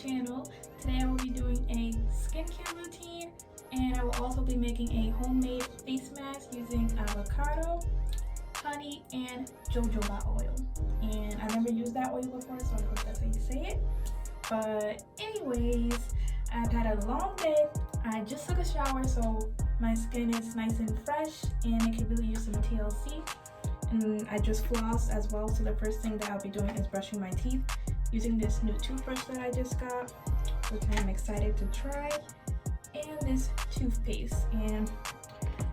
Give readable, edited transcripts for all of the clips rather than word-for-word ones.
channel. Today I will be doing a skincare routine, and I will also be making a homemade face mask using avocado, honey, and jojoba oil. And I've never used that oil before, so I hope that's how you say it. But anyways, I've had a long day. I just took a shower, so my skin is nice and fresh, and it could really use some TLC. And I just flossed as well, so the first thing that I'll be doing is brushing my teeth using this new toothbrush that I just got, which I'm excited to try, and this toothpaste. And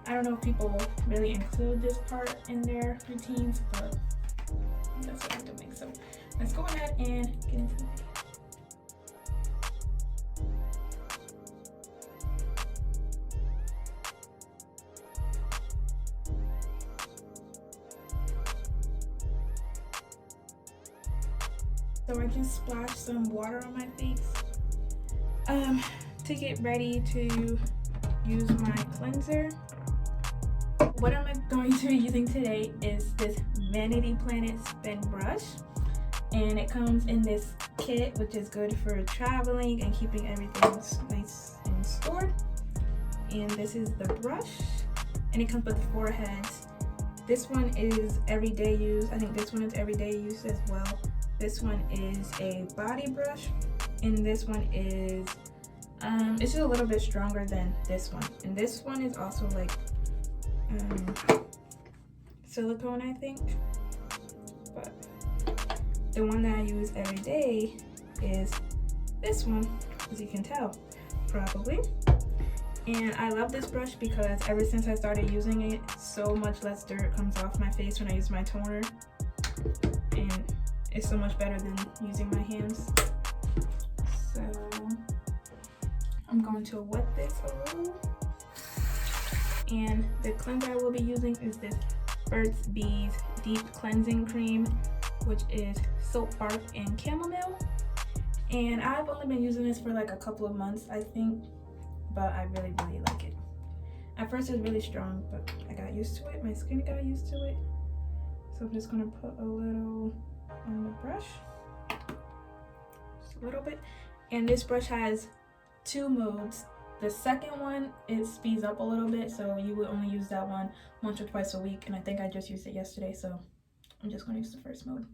I don't know if people really include this part in their routines, but that's what I'm doing. So let's go ahead and get into the video. So I just splashed some water on my face to get ready to use my cleanser. What I'm going to be using today is this Vanity Planet Spin brush, and it comes in this kit, which is good for traveling and keeping everything nice and stored. And this is the brush, and it comes with 4 heads. This one is everyday use. I think this one is everyday use as well. This one is a body brush, and this one is it's just a little bit stronger than this one. And this one is also like silicone, I think. But the one that I use every day is this one, as you can tell, probably. And I love this brush because ever since I started using it, so much less dirt comes off my face when I use my toner. And it's so much better than using my hands. So I'm going to wet this a little. And the cleanser I will be using is this Burts Bees Deep Cleansing Cream, which is soap bark and chamomile. And I've only been using this for like a couple of months, I think, but I really like it. At first it was really strong, but I got used to it. My skin got used to it. So I'm just gonna put a little on the brush, just a little bit. And this brush has 2 modes. The second one, it speeds up a little bit, so you would only use that one once or twice a week, and I think I just used it yesterday, so I'm just going to use the first mode.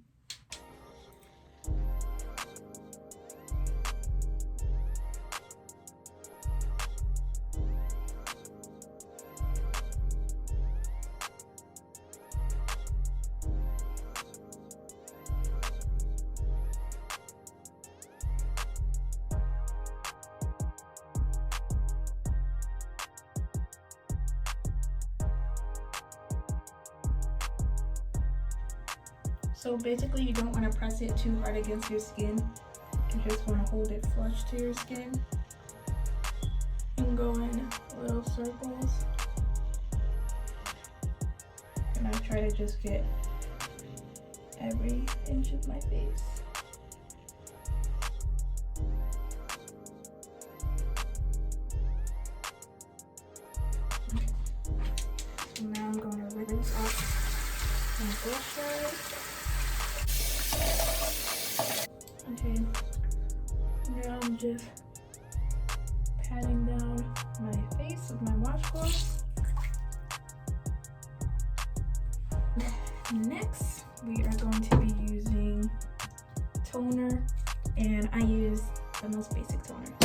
So basically, you don't want to press it too hard against your skin. You just want to hold it flush to your skin and go in little circles. And I try to just get every inch of my face. Okay. So now I'm going to rinse off my brush guard. Okay, now I'm just patting down my face with my washcloth. Next, we are going to be using toner, and I use the most basic toner.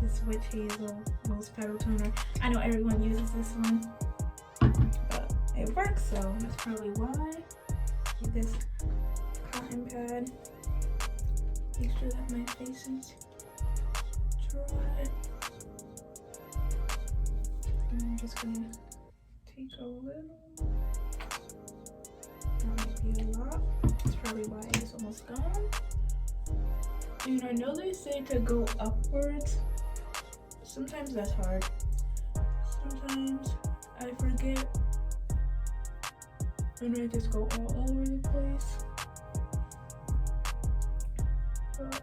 This Witch Hazel Rose Petal Toner. I know everyone uses this one, but it works, so that's probably why. With this cotton pad. Make sure that my face is dry. And I'm just gonna take a little. That might be a lot. That's probably why it's almost gone. And I know they say to go upwards. Sometimes that's hard. Sometimes I forget. And I just go all over the place. But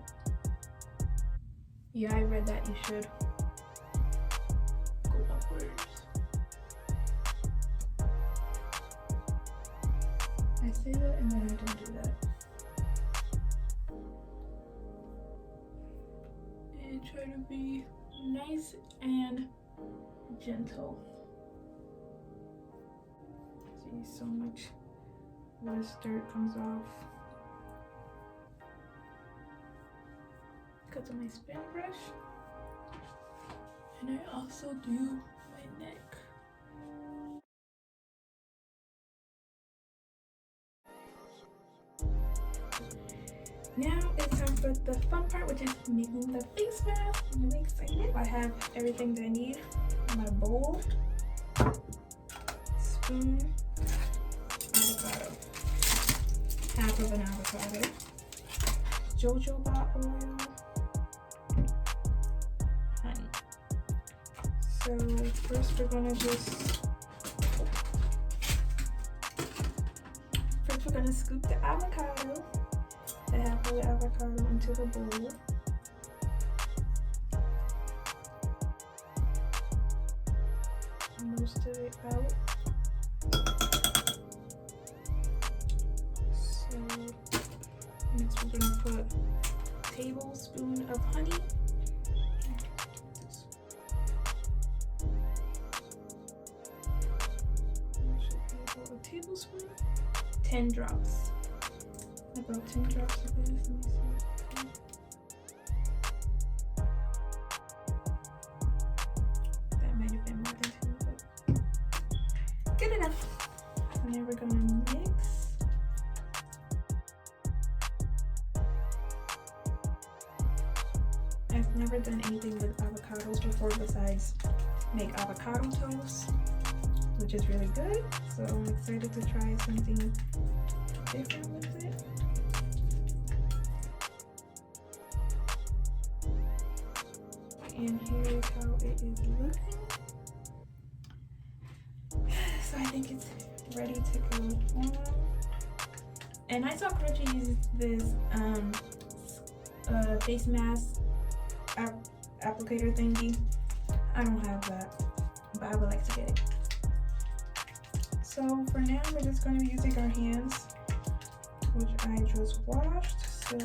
yeah, I read that you should go upwards. I say that and then I don't do that. I try to be nice and gentle. See, so much loose dirt comes off because of my spin brush. And I also do my neck. Now it's time for the fun part, which is making the face mask. I'm really excited. I have everything that I need. My bowl, spoon, avocado, half of an avocado, jojoba oil, honey. So first we're gonna scoop the avocado. I have the avocado into the bowl. Most of it out. So next we're gonna put a tablespoon of honey. That should be about a tablespoon. 10 drops. About 10 drops of this. Let me see. That might have been more than 10, but good enough. And then we're gonna mix. I've never done anything with avocados before besides make avocado toast, which is really good. So I'm excited to try something different with it. And here is how it is looking. So I think it's ready to go on. And I saw Crunchy use this face mask applicator thingy. I don't have that, but I would like to get it. So for now, we're just going to be using our hands, which I just washed. So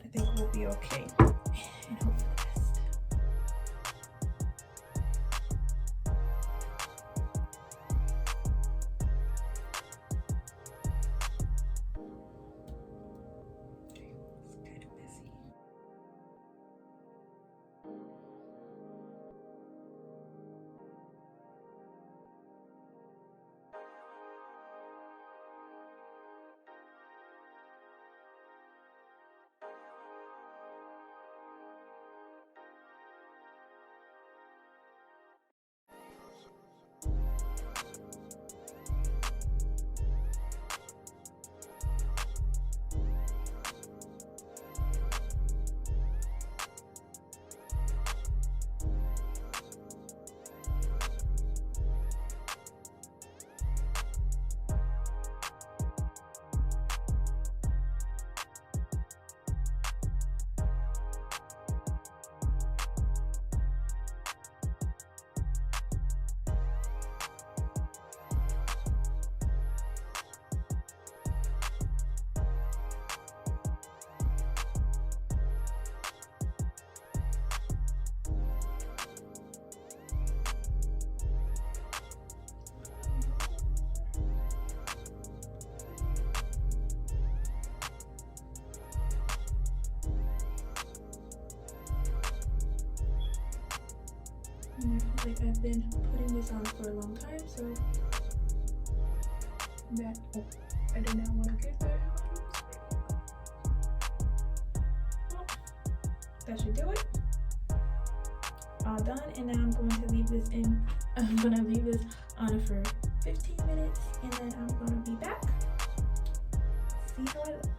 I think we'll be okay. And hope for the best. Okay, it's kind of messy. And I feel like I've been putting this on for a long time, so that, oh, I did not want to get that. Well, that should do it. All done, and now I'm going to leave this in. I'm gonna leave this on for 15 minutes, and then I'm gonna be back. See how I look.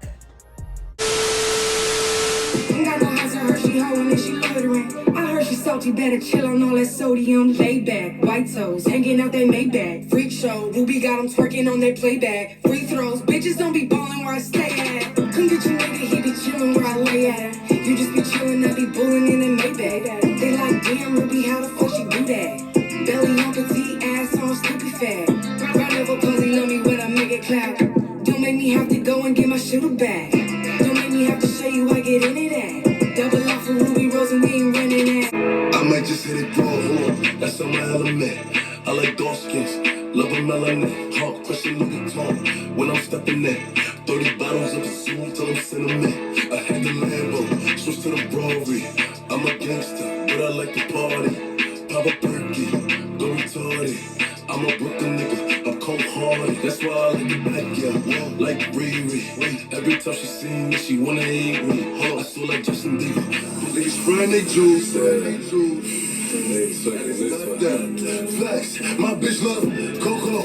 Got no house, I heard she hoeing and she loitering. I heard she salty, better chill on all that sodium. Lay back, white toes, hanging out that Maybach. Freak show, Ruby got them twerking on their playback. Free throws, bitches don't be ballin' where I stay at. Come get your nigga, he be chillin' where I lay at. You just be chillin', I be bullin' in that Maybach. They like, damn, Ruby, how the fuck she do that? Belly on petite, ass on sleepy fat. Round of a pussy, love me when I make it clap. Don't make me have to go and get my shooter back. Don't make me have to show you I get in it at. Double off That's on my element. I like dark skins, love a melanin. Hard question, Louis Vuitton. When I'm stepping in, 30 bottles of the Zoom till I'm cinnamon. I had the Lambo, switch to the Rory. I'm a gangster, but I like to party. Pop a perky, go retarded. I'm a Brooklyn nigga, I'm cold-hearted. That's why I like the black, yeah, like Riri. Every time she see me, she wanna eat me. I feel like Justin Bieber. Niggas spraying they juice, Flex, my bitch love Coco.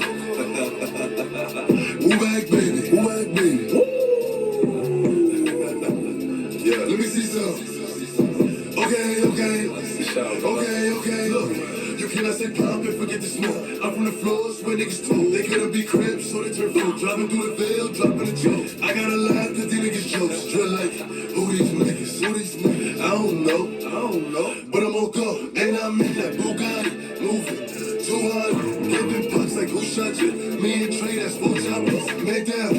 Move back, baby, move back, baby. Yeah, let me see some. Okay, look. You cannot say pop and forget the smoke. I'm from the floors where niggas told they couldn't be cribs, so they turn full. Driving through the veil, dropping the joke. I gotta laugh cause these niggas jokes. Drill like, who these niggas? I don't know. But I'm on go, and I'm in that Bugatti. Moving, 200, giving bucks like who shot you? Me and Trey, that's 4 choppers. Made down.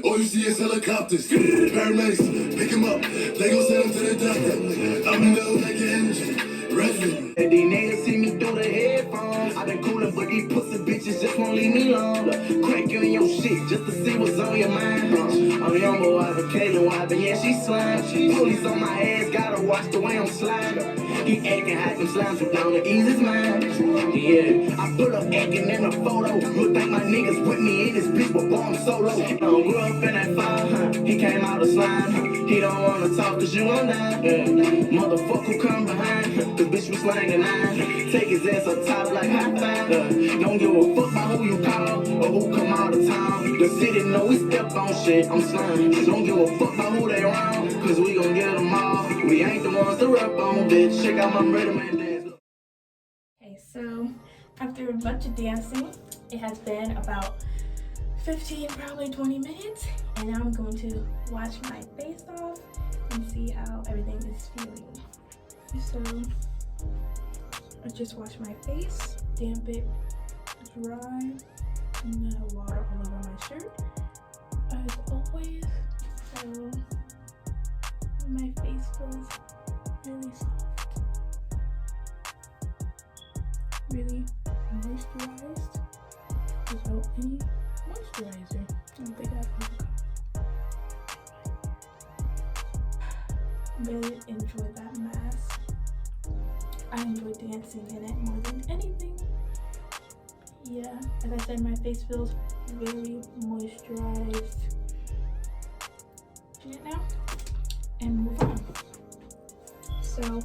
All you see is helicopters, paramedics, pick him up. They gon' send him to the doctor. I'm in the hood like an engine, ready. And these niggas see me through the headphones. I been coolin', but these pussy bitches just won't leave me alone. Crack you in your shit just to see what's on your mind. I'm young boy, I've been Kaylin wiping, yeah, she slime. Police on my ass, gotta watch the way I'm sliding. He acting hot and slime, so down to ease his mind. Yeah, I put up acting in a photo. Look like my niggas with me in this bitch, but bomb solo. I don't grew up in that fire, he came out of slime. He don't wanna talk cause you on that. Motherfucker come behind, the bitch was slanging nine. Take his ass up top like high five. Don't give a fuck about who you call or who come out of town. The city know we step on shit, I'm slime. Don't give a fuck about who they around, cause we gon' get them all. We ain't the ones to rap on, bitch. Check out my rhythm and dance. Okay, so after a bunch of dancing, it has been about 15, probably 20 minutes, and now I'm going to wash my face off and see how everything is feeling. So I just wash my face, damp it, dry, and then water all over my shirt, as always. So my face feels really soft, really moisturized without any moisturizer. I don't think I have really enjoyed that mask. I enjoy dancing in it more than anything. Yeah, as I said, my face feels very moisturized. Do it now and move on. So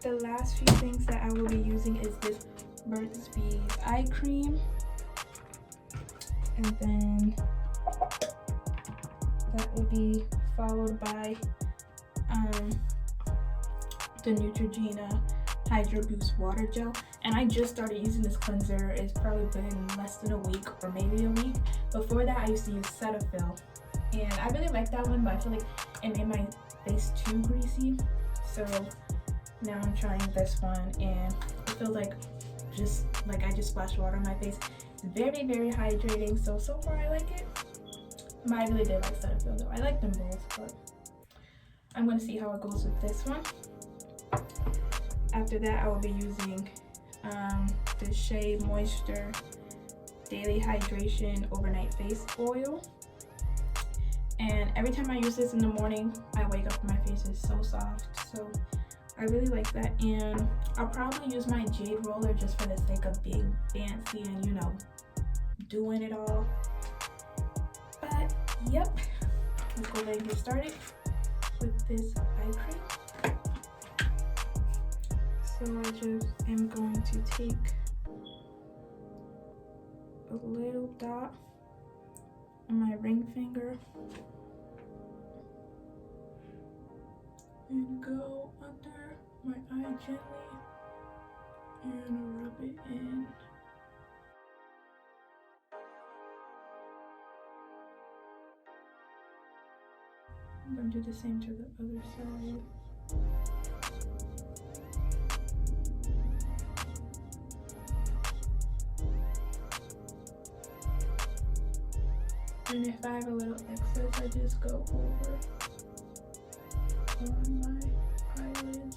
the last few things that I will be using is this Burt's Bees eye cream, and then that will be followed by the Neutrogena Hydro Boost Water Gel. And I just started using this cleanser. It's probably been less than a week or maybe a week. Before that, I used to use Cetaphil, and I really like that one, but I feel like it made my face too greasy. So now I'm trying this one, and it feels like I just splashed water on my face. It's very, very hydrating. So far I like it. But I really did like Cetaphil though. I like them both, but I'm gonna see how it goes with this one. After that, I will be using the Shea Moisture Daily Hydration Overnight Face Oil. And every time I use this in the morning, I wake up and my face is so soft. So I really like that. And I'll probably use my jade roller just for the sake of being fancy and, you know, doing it all. But yep, let's go ahead and get started with this eye cream. So I just am going to take a little dot on my ring finger and go under my eye gently and rub it in. I'm going to do the same to the other side. And if I have a little excess, I just go over on my eyelids.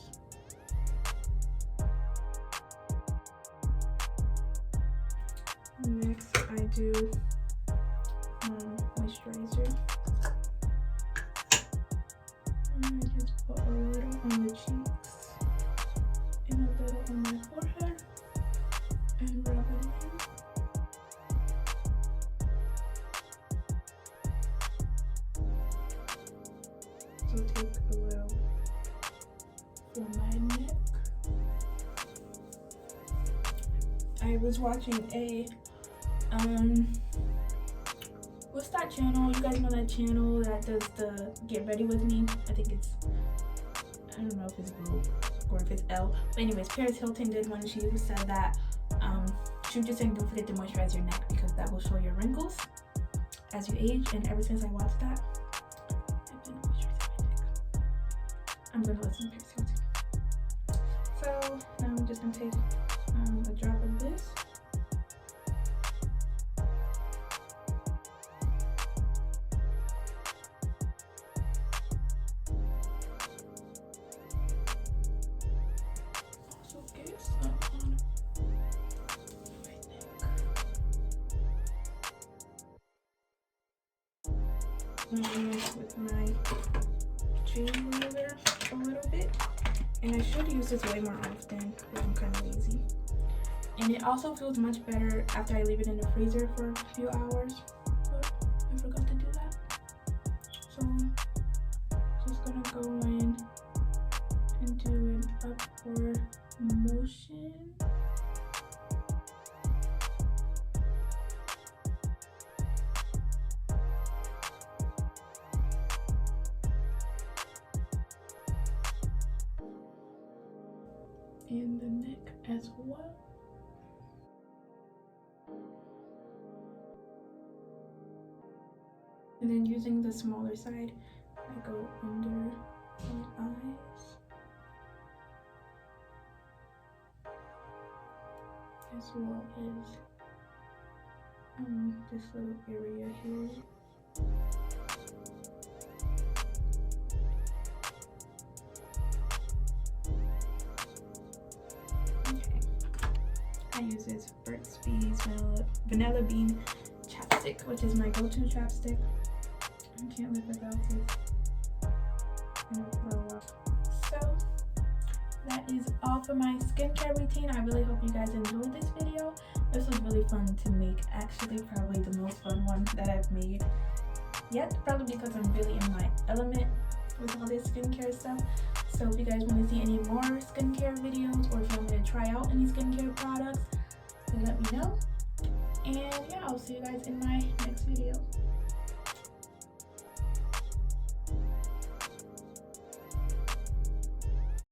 also take a little for my neck. I was watching a what's that channel? You guys know that channel that does the Get Ready With Me? I think it's, I don't know if it's Blue or if it's L. But anyways, Paris Hilton did one and she said that she was just saying don't forget to moisturize your neck because that will show your wrinkles as you age. And ever since I watched that, I've been moisturizing my neck. I'm gonna listen to Paris Hilton. So now I'm just gonna take a drop of this. Also get some on my neck. I'm gonna mix with my jewel remover a little bit. And I should use this way more often, but I'm kind of lazy. And it also feels much better after I leave it in the freezer for a few hours. But I forgot to do that. So just gonna go in and do an upward motion. In the neck as well. And then using the smaller side, I go under my eyes. As well as this little area here. I use this Burt's Vanilla Bean Chapstick, which is my go-to chapstick. I can't live without this. So that is all for my skincare routine. I really hope you guys enjoyed this video. This was really fun to make. Actually, probably the most fun one that I've made yet. Probably because I'm really in my element with all this skincare stuff. So if you guys want to see any more skincare videos or if you want me to try out any skincare products, then let me know. And yeah, I'll see you guys in my next video.